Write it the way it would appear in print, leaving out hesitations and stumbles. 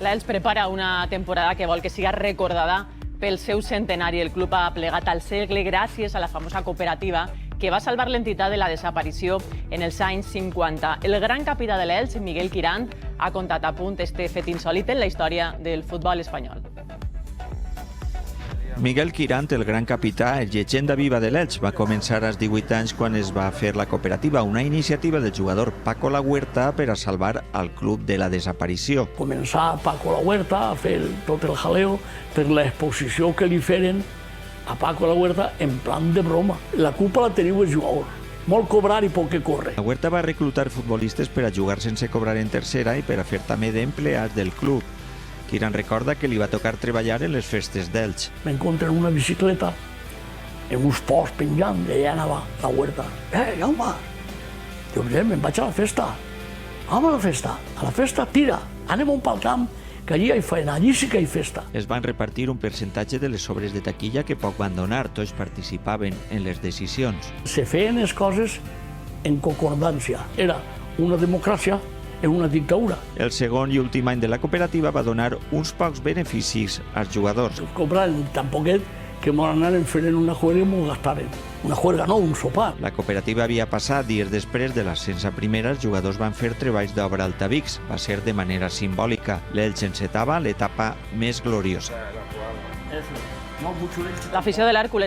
L'Elx prepara una temporada que vol que siga recordada pel seu centenari. El club ha plegat al segle gràcies a la famosa cooperativa que va salvar l'entitat de la desaparició en els anys 50. El gran capità de l'Elx, Miguel Quirant, ha contat a punt este fet insòlit en la història del futbol espanyol. Miguel Quirant, el gran capità, és llegenda viva de l'Elx. Va començar als 18 anys quan es va fer la cooperativa, una iniciativa del jugador Paco La Huerta per a salvar al club de la desaparició. Començar Paco La Huerta a fer tot el jaleo per l'exposició que li feren a Paco La Huerta en plan de broma. La culpa la teniu els jugadors. Molt cobrar i poc que córrer. La Huerta va reclutar futbolistes per a jugar sense cobrar en tercera i per a fer també d'empleats del club. Quirant recorda que li va tocar treballar en les festes d'Elx. M'encontré en una bicicleta, en uns posts penjant, i allà anava La Huerta. Jaume! Jo, me'n vaig a la festa. Anem a la festa. A la festa, tira. Anem pel camp, que allí hi ha feina, allí sí que hi ha festa. Es van repartir un percentatge de les sobres de taquilla que poc van donar. Tots participaven en les decisions. Se feien les coses en concordància. Era una democràcia en una dictadura. El segon i últim any de la cooperativa va donar uns pocs beneficis als jugadors. Cobraven tan poquet que m'ho anaven fent una juerga i m'ho gastaren. Una juerga no, un sopar. La cooperativa havia passat dies després de l'ascens a primera. Els jugadors van fer treballs d'obra al Tabix. Va ser de manera simbòlica. L'Elx encetava l'etapa més gloriosa. L'afició de l'Hèrcules